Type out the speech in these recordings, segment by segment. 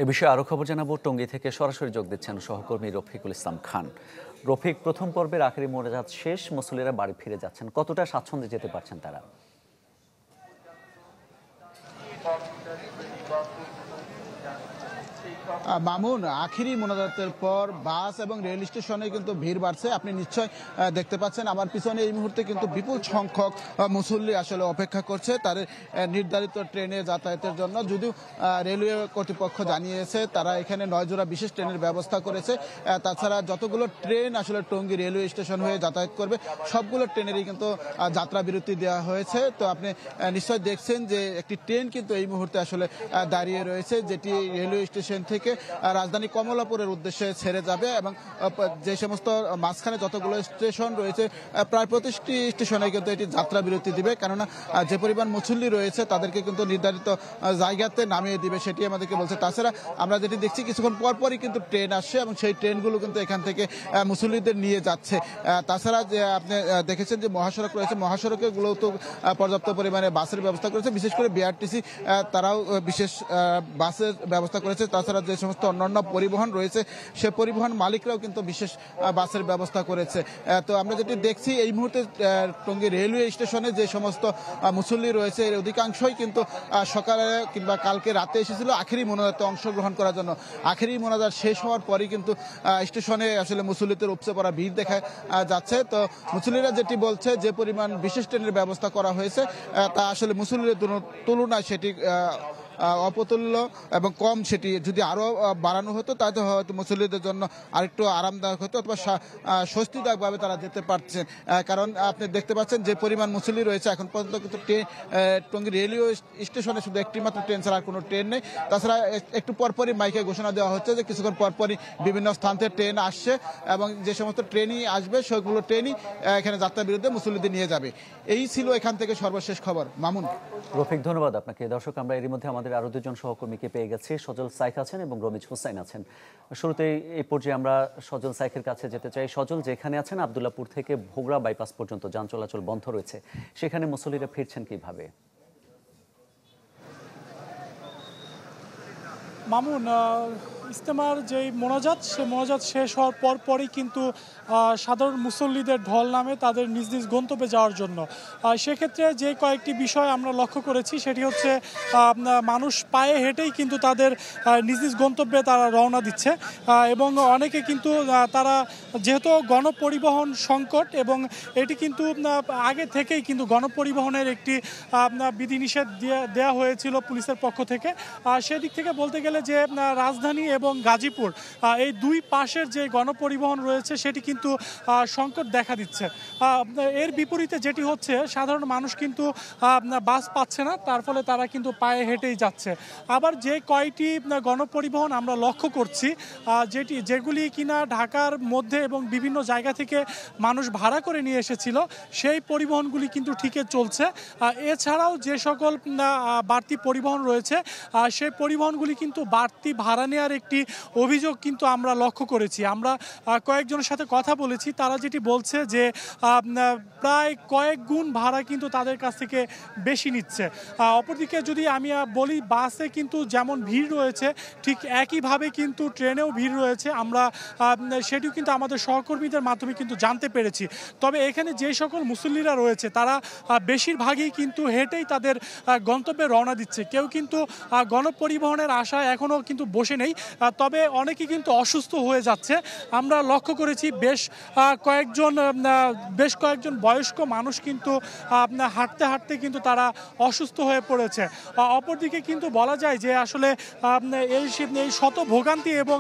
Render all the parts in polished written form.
এ বিষয়ে আরও খবর জানাবো। টঙ্গী থেকে সরাসরি যোগ দিচ্ছেন সহকর্মী রফিকুল ইসলাম খান। রফিক, প্রথম পর্বের আখেরি মোনাজাত শেষ, মুসল্লিরা বাড়ি ফিরে যাচ্ছেন, কতটা স্বাচ্ছন্দ্যে যেতে পারছেন তারা? মামুন, আখেরি মোনাজাতের পর বাস এবং রেল স্টেশনে কিন্তু ভিড় বাড়ছে। আপনি নিশ্চয় দেখতে পাচ্ছেন আমার পিছনে এই মুহূর্তে কিন্তু বিপুল সংখ্যক মুসল্লি আসলে অপেক্ষা করছে তাদের নির্ধারিত ট্রেনে যাতায়াতের জন্য। যদিও রেলওয়ে কর্তৃপক্ষ জানিয়েছে তারা এখানে 9 জোড়া বিশেষ ট্রেনের ব্যবস্থা করেছে। তাছাড়া যতগুলো ট্রেন আসলে টঙ্গী রেলওয়ে স্টেশন হয়ে যাতায়াত করবে সবগুলো ট্রেনেরই কিন্তু যাত্রা বিরতি দেওয়া হয়েছে। তো আপনি নিশ্চয় দেখছেন যে একটি ট্রেন কিন্তু এই মুহূর্তে আসলে দাঁড়িয়ে রয়েছে, যেটি রেলওয়ে স্টেশন থেকে রাজধানী কমলাপুরের উদ্দেশ্যে ছেড়ে যাবে। এবং যে সমস্ত মাঝখানে যতগুলো স্টেশন রয়েছে প্রায় প্রতিটি স্টেশনে কিন্তু এটি যাত্রা বিরতি দিবে, কেননা যে পরিমাণ মুসল্লি রয়েছে তাদেরকে কিন্তু নির্ধারিত জায়গাতে নামিয়ে দিবে, সেটি আমাদেরকে বলছে। তাছাড়া আমরা যেটি দেখছি কিছুক্ষণ পরপরই কিন্তু ট্রেন আসছে এবং সেই ট্রেনগুলো কিন্তু এখান থেকে মুসল্লিদের নিয়ে যাচ্ছে। তাছাড়া যে আপনি দেখেছেন যে মহাসড়ক রয়েছে, মহাসড়কগুলোও তো পর্যাপ্ত পরিমাণে বাসের ব্যবস্থা করেছে, বিশেষ করে বিআরটিসি তারাও বিশেষ বাসের ব্যবস্থা করেছে। তাছাড়া যে সমস্ত অন্যান্য পরিবহন রয়েছে সে পরিবহন মালিকরাও কিন্তু বিশেষ বাসের ব্যবস্থা করেছে। তো আমরা যেটি দেখছি এই মুহূর্তে টঙ্গী রেলওয়ে স্টেশনে যে সমস্ত মুসল্লি রয়েছে এর অধিকাংশই কিন্তু সকালে কিংবা কালকে রাতে এসেছিল আখেরি মোনাজাতে অংশগ্রহণ করার জন্য। আখেরি মোনাজাত শেষ হওয়ার পরই কিন্তু স্টেশনে আসলে মুসল্লিদের উপচে পড়া ভিড় দেখা যাচ্ছে। তো মুসল্লিরা যেটি বলছে যে পরিমাণ বিশেষ ট্রেনের ব্যবস্থা করা হয়েছে তা আসলে মুসল্লিদের তুলনায় সেটি অপতুল্য এবং কম। সেটি যদি আরও বাড়ানো হতো তাহলে হয়তো মুসল্লিদের জন্য আরেকটু আরামদায়ক হতো অথবা স্বস্তিদায়কভাবে তারা যেতে পারছেন। কারণ আপনি দেখতে পাচ্ছেন যে পরিমাণ মুসল্লি রয়েছে এখন পর্যন্ত কিন্তু টঙ্গী রেলওয়ে স্টেশনে শুধু একটি মাত্র ট্রেন ছাড়া আর কোনো ট্রেন নেই। তাছাড়া একটু পরপরই মাইকে ঘোষণা দেওয়া হচ্ছে যে কিছুক্ষণ পরপরই বিভিন্ন স্থান থেকে ট্রেন আসছে এবং যে সমস্ত ট্রেনই আসবে সেগুলো ট্রেনই এখানে যাত্রার বিরুদ্ধে মুসল্লিদের নিয়ে যাবে। এই ছিল এখান থেকে সর্বশেষ খবর। মামুন। রফিক, ধন্যবাদ আপনাকে। দর্শক, আমরা এর মধ্যে আমাদের আরো দুজন সহকর্মীকে পেয়ে গেছি। সজল সাইক আছেন এবং রমিজ হুসাইন আছেন। শুরুতেই এই পর্যায়ে আমরা সজল সাইকের কাছে যেতে চাই। সজল, যেখানে আছেন আব্দুল্লাপুর থেকে ভোগড়া বাইপাস পর্যন্ত যান চলাচল বন্ধ রয়েছে, সেখানে মুসল্লিরা ফিরছেন কিভাবে? মামুন, ইজতেমার যেই মোনাজাত সে মোনাজাত শেষ হওয়ার পরই কিন্তু সাধারণ মুসল্লিদের ঢল নামে তাদের নিজ নিজ গন্তব্যে যাওয়ার জন্য। সেক্ষেত্রে যে কয়েকটি বিষয় আমরা লক্ষ্য করেছি সেটি হচ্ছে মানুষ পায়ে হেঁটেই কিন্তু তাদের নিজ নিজ গন্তব্যে তারা রওনা দিচ্ছে এবং অনেকে কিন্তু তারা যেহেতু গণপরিবহন সংকট এবং এটি কিন্তু আগে থেকেই কিন্তু গণপরিবহনের একটি বিধিনিষেধ দেওয়া হয়েছিল পুলিশের পক্ষ থেকে। সেদিক থেকে বলতে গেলে যে রাজধানী এবং গাজীপুর এই দুই পাশের যে গণপরিবহন রয়েছে সেটি কিন্তু সংকট দেখা দিচ্ছে। এর বিপরীতে যেটি হচ্ছে সাধারণ মানুষ কিন্তু বাস পাচ্ছে না, তার ফলে তারা কিন্তু পায়ে হেঁটেই যাচ্ছে। আবার যে কয়টি গণপরিবহন আমরা লক্ষ্য করছি যেগুলি কিনা ঢাকার মধ্যে এবং বিভিন্ন জায়গা থেকে মানুষ ভাড়া করে নিয়ে এসেছিল সেই পরিবহনগুলি কিন্তু ঠিকই চলছে। এছাড়াও যে সকল বাড়তি পরিবহন রয়েছে সেই পরিবহনগুলি কিন্তু বাড়তি ভাড়া নেওয়ার একটি অভিযোগ কিন্তু আমরা লক্ষ্য করেছি। আমরা কয়েকজনের সাথে কথা বলেছি, তারা যেটি বলছে যে প্রায় কয়েক গুণ ভাড়া কিন্তু তাদের কাছ থেকে বেশি নিচ্ছে। অপরদিকে যদি আমি বলি, বাসে কিন্তু যেমন ভিড় রয়েছে ঠিক একইভাবে কিন্তু ট্রেনেও ভিড় রয়েছে। আমরা সেটিও কিন্তু আমাদের সহকর্মীদের মাধ্যমে কিন্তু জানতে পেরেছি। তবে এখানে যে সকল মুসল্লিরা রয়েছে তারা বেশিরভাগই কিন্তু হেঁটেই তাদের গন্তব্যে রওনা দিচ্ছে। কেউ কিন্তু গণপরিবহনের আশায় এখনও কিন্তু বসে নেই, তবে অনেকে কিন্তু অসুস্থ হয়ে যাচ্ছে। আমরা লক্ষ্য করেছি বেশ কয়েকজন বয়স্ক মানুষ কিন্তু হাঁটতে হাঁটতে কিন্তু তারা অসুস্থ হয়ে পড়েছে। অপরদিকে কিন্তু বলা যায় যে আসলে এই শত ভোগান্তি এবং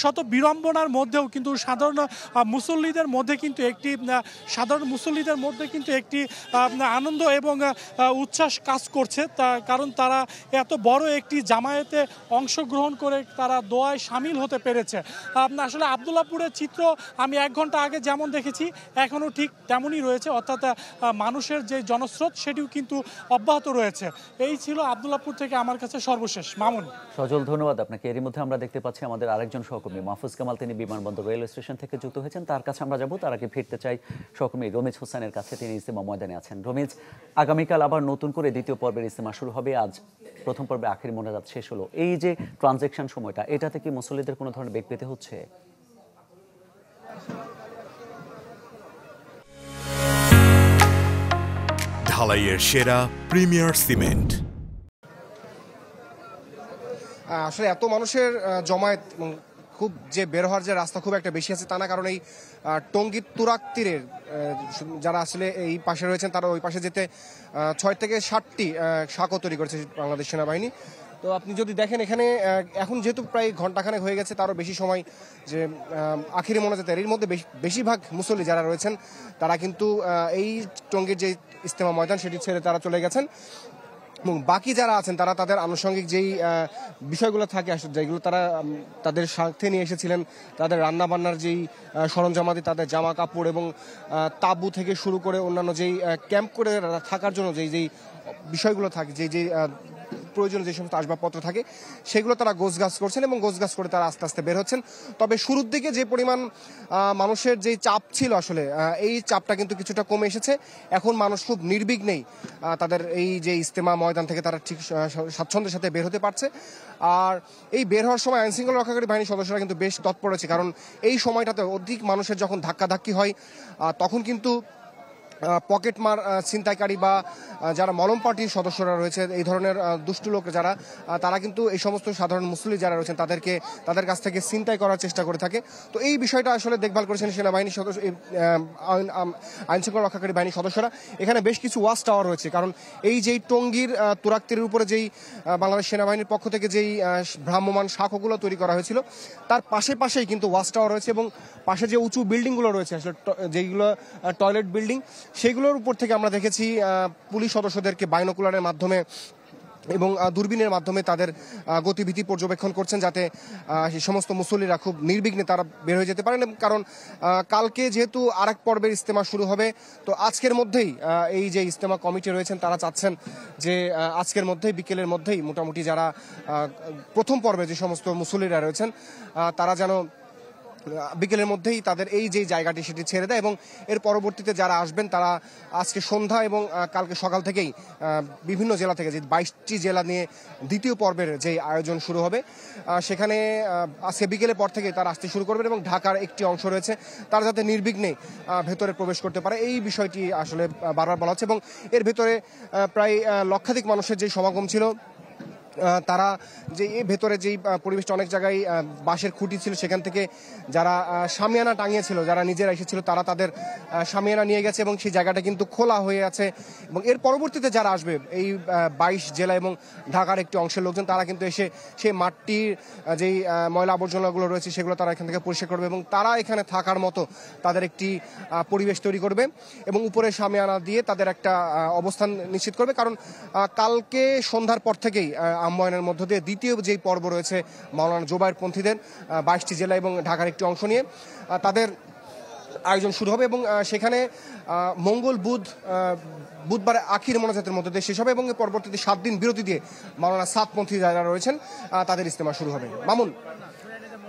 শত বিড়ম্বনার মধ্যেও কিন্তু সাধারণ মুসল্লিদের মধ্যে কিন্তু একটি আনন্দ এবং উচ্ছ্বাস কাজ করছে, কারণ তারা এত বড় একটি জামায়াতে অংশগ্রহণ করে তারা দোয়ায় সামিল হতে পেরেছে। আসলে আব্দুল্লাহপুরের চিত্র আমি 1 ঘন্টা আগে যেমন দেখেছি এখনও ঠিক তেমনই রয়েছে, অর্থাৎ মানুষের যে জনস্রোত সেটিও কিন্তু অব্যাহত রয়েছে। এই ছিল আব্দুল্লাহপুর থেকে আমার কাছে সর্বশেষ। মামুন। সজল, ধন্যবাদ আপনাকে। এরই মধ্যে আমরা দেখতে পাচ্ছি আমাদের আরেকজন সহকর্মী মাহফুজ কামাল, তিনি বিমানবন্দর রেলওয়ে স্টেশন থেকে যুক্ত হয়েছেন। তার কাছে আমরা যাব, তার আগে ফিরতে চাই সহকর্মী রমিজ হোসেনের কাছে, তিনি ইজতেমা ময়দানে আছেন। রমিজ, আগামীকাল আবার নতুন করে দ্বিতীয় পর্বের ইজতেমা শুরু হবে। আজ প্রথম পর্বে আখেরি মোনাজাত শেষ হলো। এই যে ট্রানজ্যাকশন সময়টা, এটাতে কি মুসল্লিদের কোনো ধরনের বেগ পেতে হচ্ছে? ঢালাইয়ের সেরা প্রিমিয়ার সিমেন্ট। আসলে এত মানুষের জমায়েত, খুব যে বের হওয়ার যে রাস্তা খুব একটা বেশি আছে তা না, কারণ এই টঙ্গীর তুরাগ তীরের যারা আসলে এই পাশে রয়েছেন তারা ওই পাশে যেতে 6 থেকে 7টি সাঁকো তৈরি করেছে বাংলাদেশ সেনাবাহিনী। তো আপনি যদি দেখেন এখানে এখন যেহেতু প্রায় ঘন্টাখানেক হয়ে গেছে, তারও বেশি সময় যে আখিরি মোনাজাতের, এর মধ্যে বেশিরভাগ মুসল্লি যারা রয়েছেন তারা কিন্তু এই টঙ্গীর যে ইজতেমা ময়দান সেটি ছেড়ে তারা চলে গেছেন। এবং বাকি যারা আছেন তারা তাদের আনুষঙ্গিক যেই বিষয়গুলো থাকে যেগুলো তারা তাদের সাথে নিয়ে এসেছিলেন, তাদের রান্নাবান্নার যেই সরঞ্জামাদি, তাদের জামা কাপড় এবং তাঁবু থেকে শুরু করে অন্যান্য যেই ক্যাম্প করে থাকার জন্য যেই বিষয়গুলো থাকে, যেই প্রয়োজনীয় যে সমস্ত আসবাবপত্র থাকে সেগুলো তারা গোছগাছ করছেন এবং গোছগাছ করে তারা আস্তে আস্তে বের হচ্ছেন। তবে শুরুর দিকে যে পরিমাণ মানুষের যেই চাপ ছিল আসলে এই চাপটা কিন্তু কিছুটা কমে এসেছে। এখন মানুষ খুব নির্বিঘ্নেই তাদের এই যে ইজতেমা ময়দান থেকে তারা ঠিক স্বাচ্ছন্দ্যের সাথে বের হতে পারছে। আর এই বের হওয়ার সময় আইনশৃঙ্খলা রক্ষাকারী বাহিনীর সদস্যরা কিন্তু বেশ তৎপর আছে, কারণ এই সময়টাতে অধিক মানুষের যখন ধাক্কাধাক্কি হয় তখন কিন্তু পকেটমার ছিনতাইকারী বা যারা মলম পার্টির সদস্যরা রয়েছে, এই ধরনের দুষ্টু লোক যারা, তারা কিন্তু এই সমস্ত সাধারণ মুসল্লি যারা রয়েছেন তাদের কাছ থেকে ছিনতাই করার চেষ্টা করে থাকে। তো এই বিষয়টা আসলে দেখভাল করেছেন সেনাবাহিনীর সদস্য, আইনশৃঙ্খলা রক্ষাকারী বাহিনীর সদস্যরা। এখানে বেশ কিছু ওয়াচ টাওয়ার রয়েছে, কারণ এই যেই টঙ্গীর তুরাগ তীরের উপরে যেই বাংলাদেশ সেনাবাহিনীর পক্ষ থেকে যেই ভ্রাম্যমান শাখাগুলো তৈরি করা হয়েছিল তার পাশেই কিন্তু ওয়াচ টাওয়ার রয়েছে, এবং পাশে যে উঁচু বিল্ডিংগুলো রয়েছে আসলে যেইগুলো টয়লেট বিল্ডিং, সেগুলোর উপর থেকে আমরা দেখেছি পুলিশ সদস্যদেরকে বাইনোকুলারের মাধ্যমে এবং দূরবীনের মাধ্যমে তাদের গতিবিধি পর্যবেক্ষণ করছেন, যাতে সেই সমস্ত মুসল্লিরা খুব নির্বিঘ্নে তারা বের হয়ে যেতে পারেন। কারণ কালকে যেহেতু আরেক পর্বের ইজতেমা শুরু হবে, তো আজকের মধ্যেই এই যে ইজতেমা কমিটি রয়েছেন তারা চাচ্ছেন যে আজকের মধ্যেই, বিকেলের মধ্যেই মোটামুটি যারা প্রথম পর্বে যে সমস্ত মুসল্লিরা রয়েছেন তারা যেন বিকেলের মধ্যেই তাদের এই যে জায়গাটি সেটি ছেড়ে দেয়, এবং এর পরবর্তীতে যারা আসবেন তারা আজকে সন্ধ্যা এবং কালকে সকাল থেকেই বিভিন্ন জেলা থেকে, যে 22টি জেলা নিয়ে দ্বিতীয় পর্বের যে আয়োজন শুরু হবে সেখানে আজকে বিকেলের পর থেকে তারা আসতে শুরু করবেন, এবং ঢাকার একটি অংশ রয়েছে তারা যাতে নির্বিঘ্নে ভেতরে প্রবেশ করতে পারে এই বিষয়টি আসলে বারবার বলা হচ্ছে। এবং এর ভেতরে প্রায় লক্ষাধিক মানুষের যে সমাগম ছিল, তারা যে ভেতরে যেই পরিবেশটা, অনেক জায়গায় বাঁশের খুঁটি ছিল, সেখান থেকে যারা শামিয়ানা টাঙিয়েছিল, যারা নিজেরা এসেছিল তারা তাদের শামিয়ানা নিয়ে গেছে, এবং সেই জায়গাটা কিন্তু খোলা হয়ে আছে। এবং এর পরবর্তীতে যারা আসবে এই 22 জেলা এবং ঢাকার একটি অংশের লোকজন, তারা কিন্তু এসে সেই মাটির যেই ময়লা আবর্জনাগুলো রয়েছে সেগুলো তারা এখান থেকে পরিষ্কার করবে, এবং তারা এখানে থাকার মতো তাদের একটি পরিবেশ তৈরি করবে এবং উপরে শামিয়ানা দিয়ে তাদের একটা অবস্থান নিশ্চিত করবে। কারণ কালকে সন্ধ্যার পর থেকেই আম্বায়নের মধ্য দিয়ে দ্বিতীয় যেই পর্ব রয়েছে মাওলানা জোবায়েরপন্থীদের 22টি জেলা এবং ঢাকার একটি অংশ নিয়ে তাদের আয়োজন শুরু হবে, এবং সেখানে মঙ্গল বুধবারে আখির মোনাজাতের মধ্যে দিয়ে শেষ হবে, এবং পরবর্তীতে 7 দিন বিরতি দিয়ে মাওলানা সাতপন্থী যারা রয়েছেন তাদের ইজতেমা শুরু হবে। মামুন।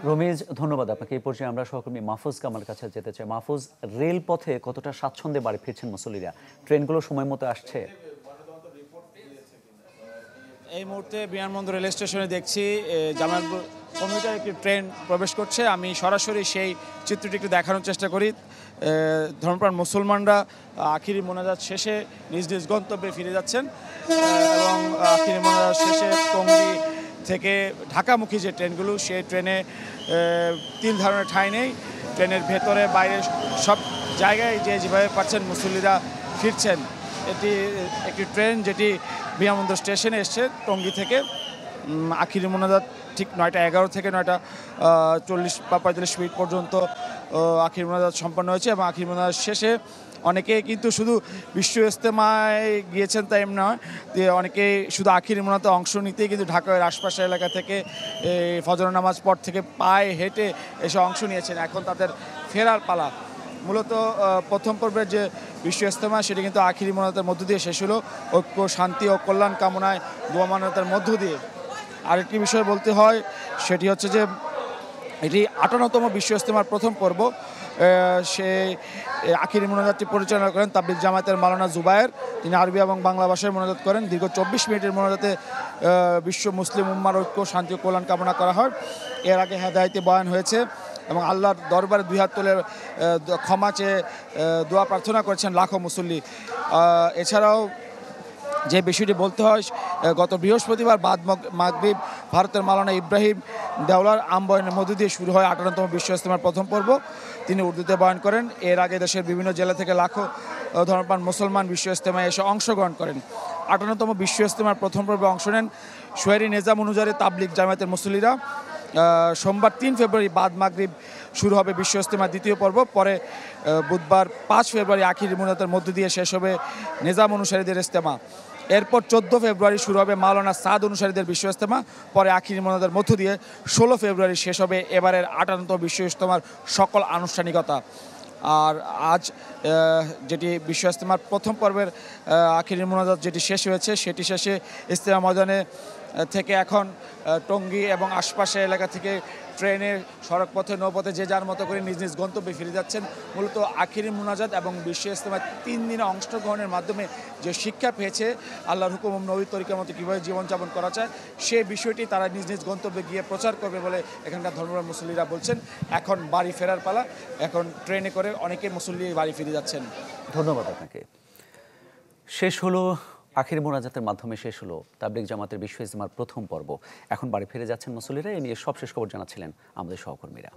রমিজ, ধন্যবাদ আপনাকে। এই পর্যায়ে আমরা সহকর্মী মাহফুজ কামাল কাছে যেতে চাই। মাহফুজ, রেলপথে কতটা স্বাচ্ছন্দ্যে বাড়ি ফিরছেন মুসল্লিরা? ট্রেনগুলো সময় মতো আসছে? এই মুহূর্তে বিমানবন্দর রেল স্টেশনে দেখছি জামায়াত কমিটির একটি ট্রেন প্রবেশ করছে। আমি সরাসরি সেই চিত্রটি একটু দেখানোর চেষ্টা করি। ধর্মপ্রাণ মুসলমানরা আখিরি মোনাজাত শেষে নিজ নিজ গন্তব্যে ফিরে যাচ্ছেন, এবং আখিরি মোনাজাত শেষে টঙ্গী থেকে ঢাকামুখী যে ট্রেনগুলো, সেই ট্রেনে 3 ধরনের ঠাঁই নেই। ট্রেনের ভেতরে বাইরে সব জায়গায় যেভাবে পাচ্ছেন মুসল্লিরা ফিরছেন। এটি একটি ট্রেন যেটি বিমানবন্দর স্টেশনে এসছে টঙ্গী থেকে। আখিরি মোনাজাত ঠিক 9টা 11 থেকে 9টা 40 বা 45 মিনিট পর্যন্ত আখির মোনাজাত সম্পন্ন হয়েছে এবং আখির মোনাজাত শেষে অনেকে কিন্তু শুধু বিশ্ব ইজতেমায় গিয়েছেন তাই নয়, অনেকে শুধু আখির মোনাজাতে অংশ নিতেই কিন্তু ঢাকার আশপাশের এলাকা থেকে ফজর নামাজ পর থেকে পায়ে হেঁটে এসে অংশ নিয়েছেন। এখন তাদের ফেরার পালা। মূলত প্রথম পর্বের যে বিশ্ব ইজতেমা সেটি কিন্তু আখিরি মোনাজাতের মধ্য দিয়ে শেষ হলো ঐক্য, শান্তি ও কল্যাণ কামনায় দোয়া মানতের মধ্য দিয়ে। আরেকটি বিষয় বলতে হয়, সেটি হচ্ছে যে এটি 58তম বিশ্ব ইজতেমার প্রথম পর্ব। সে আখিরি মোনাজাতটি পরিচালনা করেন তাবলিগ জামায়াতের মাওলানা জুবায়ের। তিনি আরবি এবং বাংলা ভাষায় মোনাজাত করেন। দীর্ঘ 24 মিনিটের মোনাজাতে বিশ্ব মুসলিম উম্মার ঐক্য, শান্তি ও কল্যাণ কামনা করা হয়। এর আগে হেদায়েতি বয়ান হয়েছে এবং আল্লাহর দরবারে দুই হাত তুলে ক্ষমা চেয়ে দোয়া প্রার্থনা করেছেন লাখো মুসল্লি। এছাড়াও যে বিষয়টি বলতে হয়, গত বৃহস্পতিবার বাদ মাগরিব ভারতের মাওলানা ইব্রাহিম দেওলার আমবয়ানের মধ্য দিয়ে শুরু হয় 58তম বিশ্ব ইজতেমার প্রথম পর্ব। তিনি উর্দুতে বয়ান করেন। এর আগে দেশের বিভিন্ন জেলা থেকে লাখো ধর্মপ্রাণ মুসলমান বিশ্ব ইজতেমায় এসে অংশগ্রহণ করেন। 58তম বিশ্ব ইজতেমার প্রথম পর্বে অংশ নেন শহরি নিজাম অনুযায়ী তাবলিগ জামায়াতের মুসল্লিরা। সোমবার 3 ফেব্রুয়ারি বাদ মাগরিব শুরু হবে বিশ্ব ইজতেমার দ্বিতীয় পর্ব। পরে বুধবার 5 ফেব্রুয়ারি আখিরি মোনাজাতের মধ্য দিয়ে শেষ হবে নিজাম অনুসারীদের ইজতেমা। এরপর 14 ফেব্রুয়ারি শুরু হবে মাওলানা সাদ অনুসারীদের বিশ্ব ইজতেমা। পরে আখিরি মোনাজাতের মধ্য দিয়ে 16 ফেব্রুয়ারি শেষ হবে এবারের 58তম বিশ্ব ইজতেমার সকল আনুষ্ঠানিকতা। আর আজ যেটি বিশ্ব ইজতেমার প্রথম পর্বের আখিরি মোনাজাত যেটি শেষ হয়েছে, সেটি শেষে ইজতেমা ময়দানে থেকে এখন টঙ্গী এবং আশপাশের এলাকা থেকে ট্রেনে, সড়কপথে, নৌপথে যে যার মতো করে নিজ নিজ গন্তব্যে ফিরে যাচ্ছেন। মূলত আখিরি মোনাজাত এবং বিশ্ব ইজতেমার 3 দিনে অংশগ্রহণের মাধ্যমে যে শিক্ষা পেয়েছে আল্লাহর হুকুম নবী তরিকার মতো কীভাবে জীবনযাপন করা যায়, সেই বিষয়টি তারা নিজ নিজ গন্তব্যে গিয়ে প্রচার করবে বলে এখানকার ধর্মপ্রাণ মুসল্লিরা বলছেন। এখন বাড়ি ফেরার পালা। এখন ট্রেনে করে অনেকে মুসল্লি বাড়ি ফিরে যাচ্ছেন। ধন্যবাদ আপনাকে। শেষ হলো আখির মোনাজাতের মাধ্যমে শেষ হলো তাবলিগ জামাতের বিশ্ব ইজতেমার প্রথম পর্ব। এখন বাড়ি ফিরে যাচ্ছেন মুসল্লিরা। এ নিয়ে সবশেষ খবর জানাচ্ছিলেন আমাদের সহকর্মীরা।